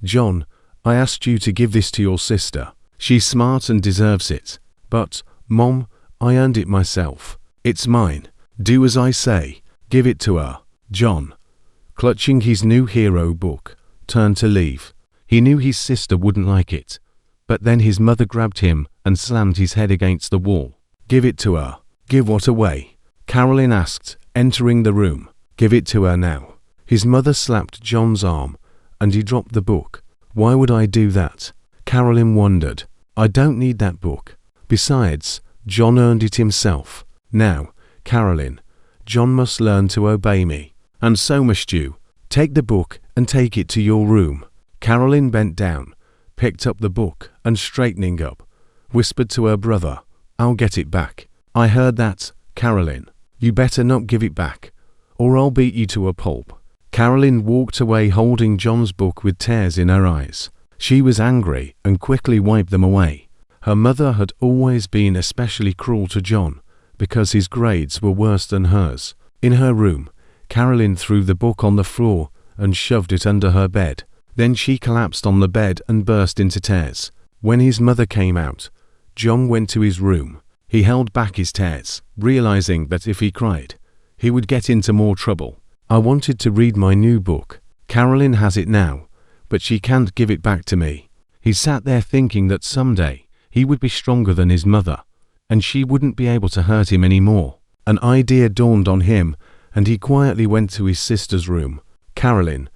John, I asked you to give this to your sister. She's smart and deserves it. But, Mom, I earned it myself. It's mine. Do as I say. Give it to her. John, clutching his new hero book, turned to leave. He knew his sister wouldn't like it. But then his mother grabbed him and slammed his head against the wall. Give it to her. Give what away? Carolyn asked, entering the room. Give it to her now. His mother slapped John's arm, and he dropped the book. Why would I do that? Carolyn wondered. I don't need that book. Besides, John earned it himself. Now, Carolyn, John must learn to obey me. And so must you. Take the book and take it to your room. Carolyn bent down, picked up the book, and straightening up, whispered to her brother, I'll get it back. I heard that, Carolyn. You better not give it back, or I'll beat you to a pulp. Carolyn walked away holding John's book with tears in her eyes. She was angry and quickly wiped them away. Her mother had always been especially cruel to John because his grades were worse than hers. In her room, Carolyn threw the book on the floor and shoved it under her bed. Then she collapsed on the bed and burst into tears. When his mother came out, John went to his room. He held back his tears, realizing that if he cried, he would get into more trouble. I wanted to read my new book. Carolyn has it now, but she can't give it back to me. He sat there thinking that someday he would be stronger than his mother, and she wouldn't be able to hurt him anymore. An idea dawned on him, and he quietly went to his sister's room. Carolyn,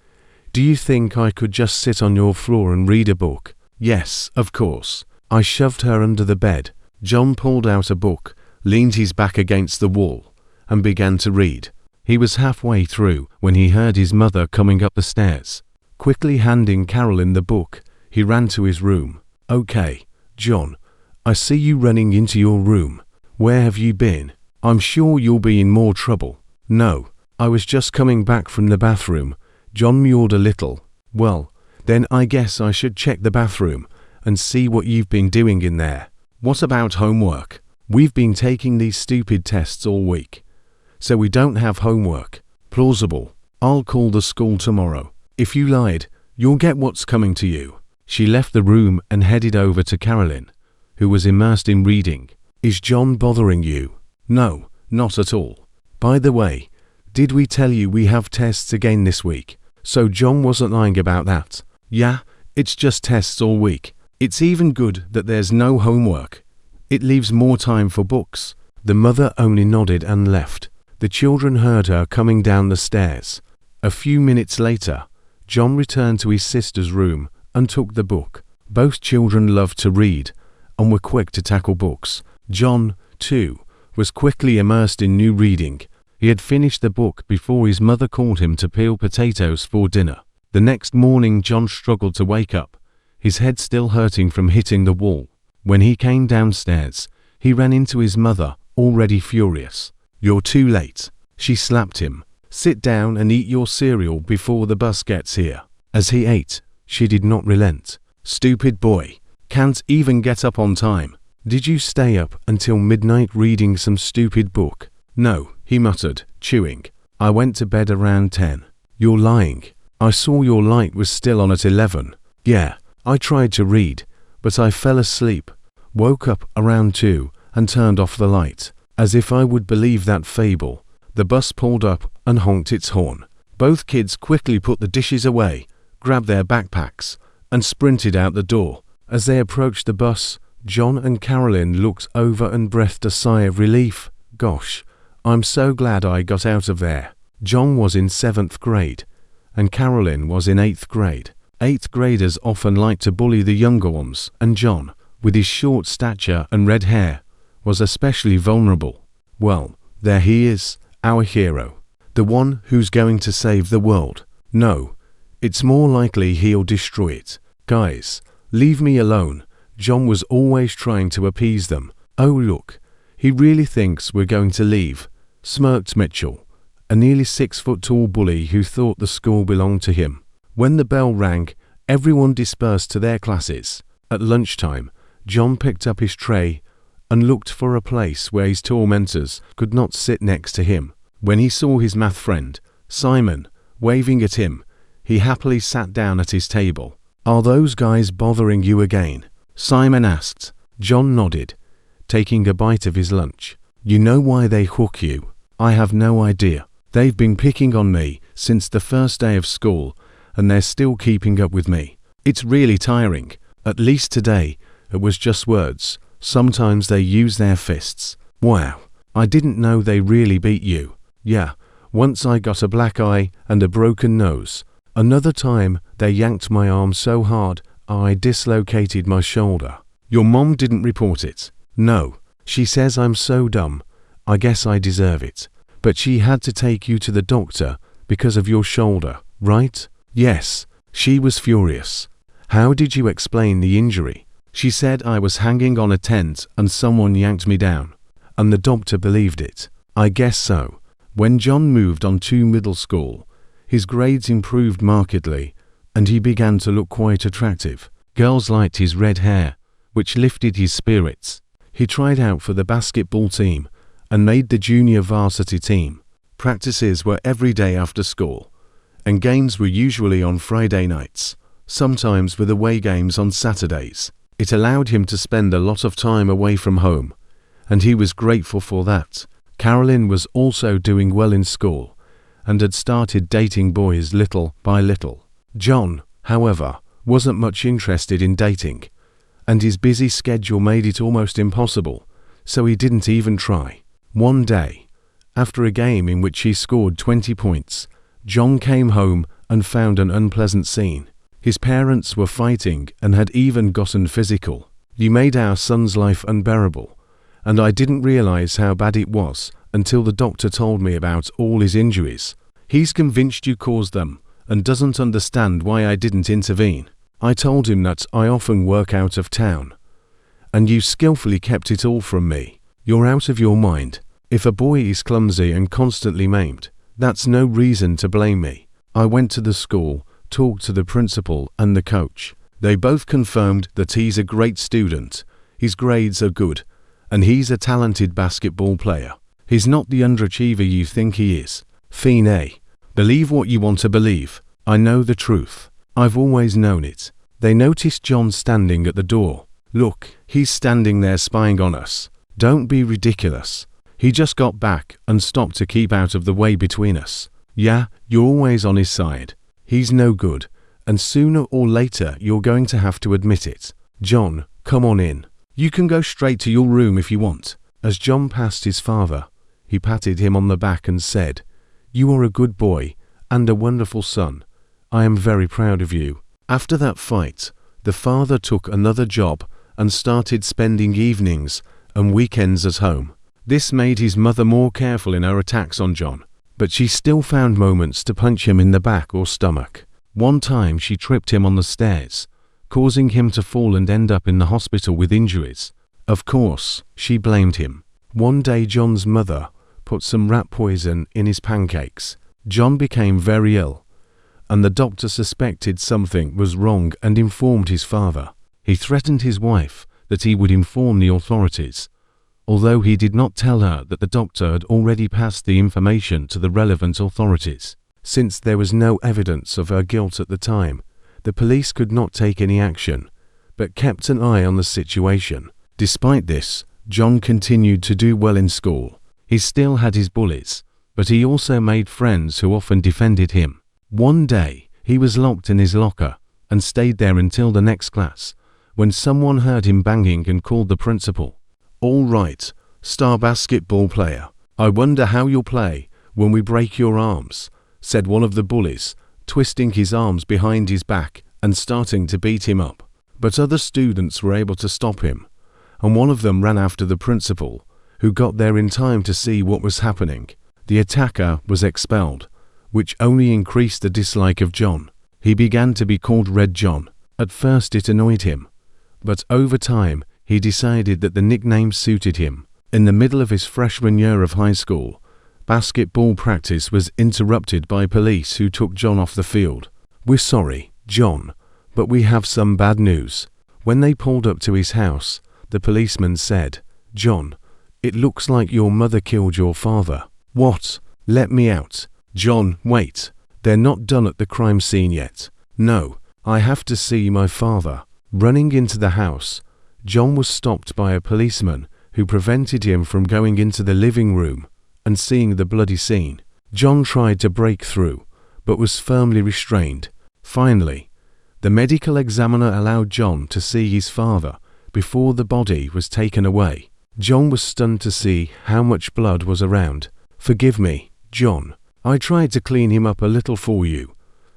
do you think I could just sit on your floor and read a book? Yes, of course. I shoved her under the bed. John pulled out a book, leaned his back against the wall, and began to read. He was halfway through when he heard his mother coming up the stairs. Quickly handing Carolyn the book, he ran to his room. Okay, John, I see you running into your room. Where have you been? I'm sure you'll be in more trouble. No, I was just coming back from the bathroom. John mewed a little. Well, then I guess I should check the bathroom and see what you've been doing in there. What about homework? We've been taking these stupid tests all week, so we don't have homework. Plausible. I'll call the school tomorrow. If you lied, you'll get what's coming to you. She left the room and headed over to Carolyn, who was immersed in reading. Is John bothering you? No, not at all. By the way, did we tell you we have tests again this week? So John wasn't lying about that. Yeah, it's just tests all week. It's even good that there's no homework. It leaves more time for books. The mother only nodded and left. The children heard her coming down the stairs. A few minutes later, John returned to his sister's room and took the book. Both children loved to read and were quick to tackle books. John, too, was quickly immersed in new reading. He had finished the book before his mother called him to peel potatoes for dinner. The next morning John struggled to wake up, his head still hurting from hitting the wall. When he came downstairs, he ran into his mother, already furious. You're too late. She slapped him. Sit down and eat your cereal before the bus gets here. As he ate, she did not relent. Stupid boy. Can't even get up on time. Did you stay up until midnight reading some stupid book? No, he muttered, chewing. I went to bed around 10. You're lying. I saw your light was still on at 11. Yeah, I tried to read, but I fell asleep. Woke up around 2 and turned off the light. As if I would believe that fable, the bus pulled up and honked its horn. Both kids quickly put the dishes away, grabbed their backpacks, and sprinted out the door. As they approached the bus, John and Carolyn looked over and breathed a sigh of relief. Gosh, I'm so glad I got out of there. John was in 7th grade, and Carolyn was in 8th grade. 8th graders often like to bully the younger ones, and John, with his short stature and red hair, was especially vulnerable. Well, there he is, our hero. The one who's going to save the world. No, it's more likely he'll destroy it. Guys, leave me alone. John was always trying to appease them. Oh look, he really thinks we're going to leave, smirked Mitchell, a nearly 6-foot-tall bully who thought the school belonged to him. When the bell rang, everyone dispersed to their classes. At lunchtime, John picked up his tray and looked for a place where his tormentors could not sit next to him. When he saw his math friend, Simon, waving at him, he happily sat down at his table. Are those guys bothering you again? Simon asked. John nodded, taking a bite of his lunch. You know why they hook you? I have no idea. They've been picking on me since the first day of school, and they're still keeping up with me. It's really tiring. At least today, it was just words. Sometimes they use their fists. Wow, I didn't know they really beat you. Yeah, once I got a black eye and a broken nose. Another time, they yanked my arm so hard, I dislocated my shoulder. Your mom didn't report it? No. She says I'm so dumb. I guess I deserve it. But she had to take you to the doctor because of your shoulder, right? Yes. She was furious. How did you explain the injury? She said I was hanging on a tent and someone yanked me down. And the doctor believed it. I guess so. When John moved on to middle school, his grades improved markedly, and he began to look quite attractive. Girls liked his red hair, which lifted his spirits. He tried out for the basketball team and made the junior varsity team. Practices were every day after school, and games were usually on Friday nights, sometimes with away games on Saturdays. It allowed him to spend a lot of time away from home, and he was grateful for that. Carolyn was also doing well in school, and had started dating boys little by little. John, however, wasn't much interested in dating, and his busy schedule made it almost impossible, so he didn't even try. One day, after a game in which he scored 20 points, John came home and found an unpleasant scene. His parents were fighting and had even gotten physical. You made our son's life unbearable, and I didn't realize how bad it was until the doctor told me about all his injuries. He's convinced you caused them and doesn't understand why I didn't intervene. I told him that I often work out of town, and you skillfully kept it all from me. You're out of your mind. If a boy is clumsy and constantly maimed, that's no reason to blame me. I went to the school, talked to the principal and the coach. They both confirmed that he's a great student, his grades are good, and he's a talented basketball player. He's not the underachiever you think he is. Fine. Believe what you want to believe. I know the truth. I've always known it. They noticed John standing at the door. Look, he's standing there spying on us. Don't be ridiculous. He just got back and stopped to keep out of the way between us. Yeah, you're always on his side. He's no good, and sooner or later you're going to have to admit it. John, come on in. You can go straight to your room if you want. As John passed his father, he patted him on the back and said, You are a good boy and a wonderful son. I am very proud of you. After that fight, the father took another job and started spending evenings and weekends at home. This made his mother more careful in her attacks on John, but she still found moments to punch him in the back or stomach. One time she tripped him on the stairs, causing him to fall and end up in the hospital with injuries. Of course, she blamed him. One day John's mother put some rat poison in his pancakes. John became very ill, and the doctor suspected something was wrong and informed his father. He threatened his wife that he would inform the authorities, although he did not tell her that the doctor had already passed the information to the relevant authorities. Since there was no evidence of her guilt at the time, the police could not take any action, but kept an eye on the situation. Despite this, John continued to do well in school. He still had his bullies, but he also made friends who often defended him. One day, he was locked in his locker and stayed there until the next class, when someone heard him banging and called the principal. All right, star basketball player. I wonder how you'll play when we break your arms, said one of the bullies, twisting his arms behind his back and starting to beat him up. But other students were able to stop him, and one of them ran after the principal, who got there in time to see what was happening. The attacker was expelled, which only increased the dislike of John. He began to be called Red John. At first it annoyed him, but over time he decided that the nickname suited him. In the middle of his freshman year of high school, basketball practice was interrupted by police who took John off the field. We're sorry, John, but we have some bad news. When they pulled up to his house, the policeman said, John, it looks like your mother killed your father. What? Let me out. John, wait. They're not done at the crime scene yet. No, I have to see my father." Running into the house, John was stopped by a policeman who prevented him from going into the living room and seeing the bloody scene. John tried to break through, but was firmly restrained. Finally, the medical examiner allowed John to see his father before the body was taken away. John was stunned to see how much blood was around. "Forgive me, John. I tried to clean him up a little for you,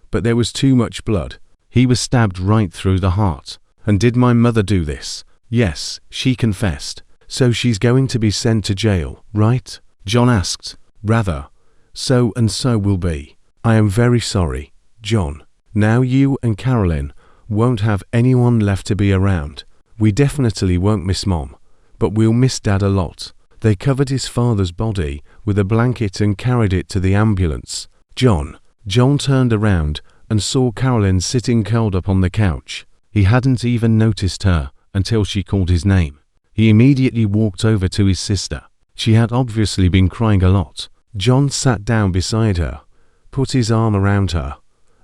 but there was too much blood. He was stabbed right through the heart." "And did my mother do this?" "Yes, she confessed. So she's going to be sent to jail, right?" John asked. "Rather, so and so will be. I am very sorry, John. Now you and Carolyn won't have anyone left to be around. We definitely won't miss Mom, but we'll miss Dad a lot." They covered his father's body with a blanket and carried it to the ambulance. John turned around and saw Carolyn sitting curled up on the couch. He hadn't even noticed her until she called his name. He immediately walked over to his sister. She had obviously been crying a lot. John sat down beside her, put his arm around her,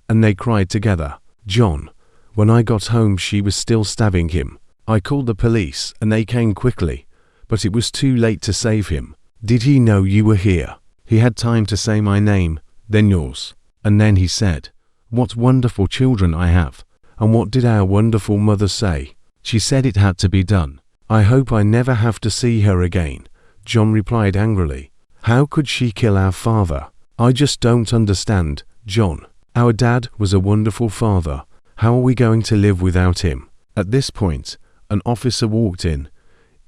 and they cried together. "John, when I got home she was still stabbing him. I called the police and they came quickly, but it was too late to save him. Did he know you were here? He had time to say my name, then yours, and then he said, 'What wonderful children I have.' And what did our wonderful mother say? She said it had to be done. I hope I never have to see her again." John replied angrily. "How could she kill our father? I just don't understand, John. Our dad was a wonderful father. How are we going to live without him?" At this point, an officer walked in,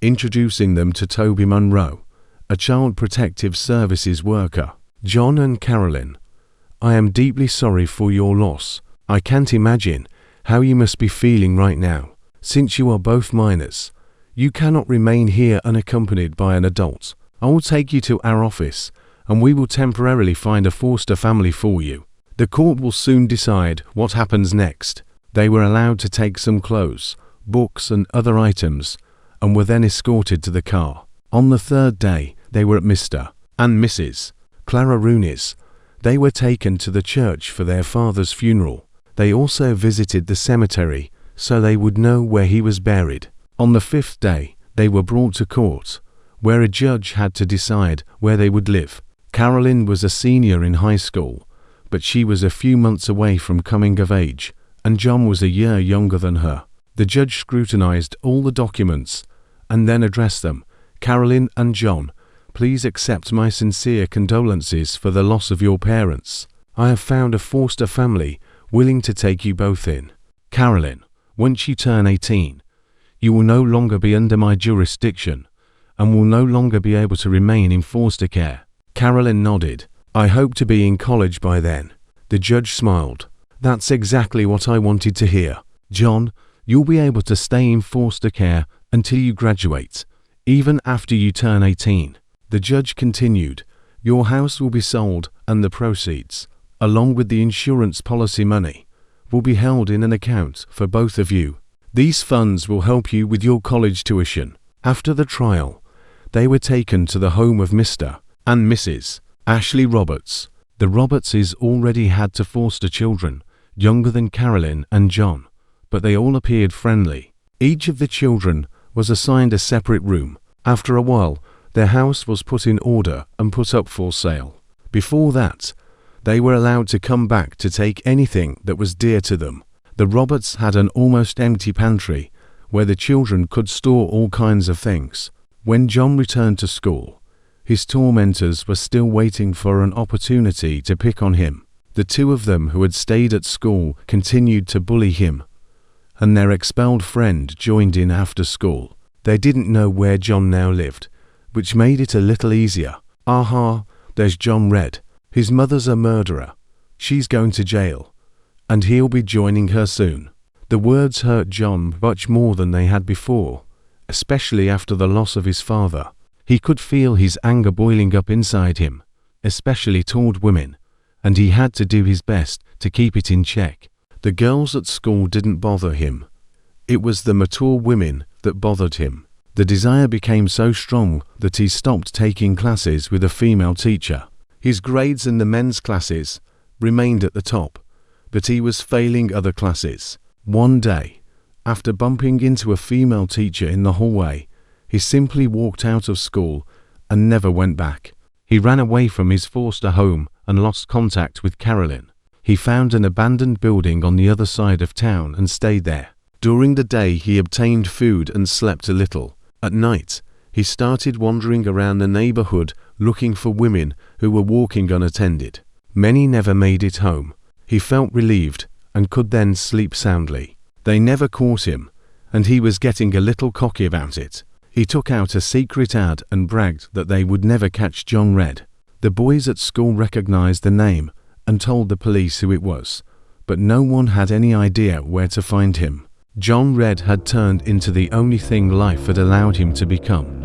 introducing them to Toby Monroe, a Child Protective Services worker. "John and Carolyn, I am deeply sorry for your loss. I can't imagine how you must be feeling right now. Since you are both minors, you cannot remain here unaccompanied by an adult. I will take you to our office, and we will temporarily find a foster family for you. The court will soon decide what happens next." They were allowed to take some clothes, books and other items, and were then escorted to the car. On the third day, they were at Mr. and Mrs. Clara Rooney's. They were taken to the church for their father's funeral. They also visited the cemetery so they would know where he was buried. On the fifth day, they were brought to court, where a judge had to decide where they would live. Carolyn was a senior in high school, but she was a few months away from coming of age, and John was a year younger than her. The judge scrutinized all the documents and then addressed them. "Carolyn and John, please accept my sincere condolences for the loss of your parents. I have found a foster family willing to take you both in. Carolyn, once you turn 18, you will no longer be under my jurisdiction and will no longer be able to remain in foster care." Carolyn nodded. "I hope to be in college by then." The judge smiled. "That's exactly what I wanted to hear. John, you'll be able to stay in foster care until you graduate, even after you turn 18. The judge continued, "Your house will be sold and the proceeds, along with the insurance policy money, will be held in an account for both of you. These funds will help you with your college tuition." After the trial, they were taken to the home of Mr. and Mrs. Ashley Roberts. The Robertses already had two foster children, younger than Carolyn and John, but they all appeared friendly. Each of the children was assigned a separate room. After a while, their house was put in order and put up for sale. Before that, they were allowed to come back to take anything that was dear to them. The Roberts had an almost empty pantry where the children could store all kinds of things. When John returned to school, his tormentors were still waiting for an opportunity to pick on him. The two of them who had stayed at school continued to bully him, and their expelled friend joined in after school. They didn't know where John now lived, which made it a little easier. "Aha, there's John Red. His mother's a murderer. She's going to jail, and he'll be joining her soon." The words hurt John much more than they had before, especially after the loss of his father. He could feel his anger boiling up inside him, especially toward women, and he had to do his best to keep it in check. The girls at school didn't bother him. It was the mature women that bothered him. The desire became so strong that he stopped taking classes with a female teacher. His grades in the men's classes remained at the top, but he was failing other classes. One day, after bumping into a female teacher in the hallway, he simply walked out of school and never went back. He ran away from his foster home and lost contact with Carolyn. He found an abandoned building on the other side of town and stayed there. During the day, he obtained food and slept a little. At night, he started wandering around the neighborhood looking for women who were walking unattended. Many never made it home. He felt relieved and could then sleep soundly. They never caught him, and he was getting a little cocky about it. He took out a secret ad and bragged that they would never catch John Red. The boys at school recognized the name and told the police who it was, but no one had any idea where to find him. John Red had turned into the only thing life had allowed him to become.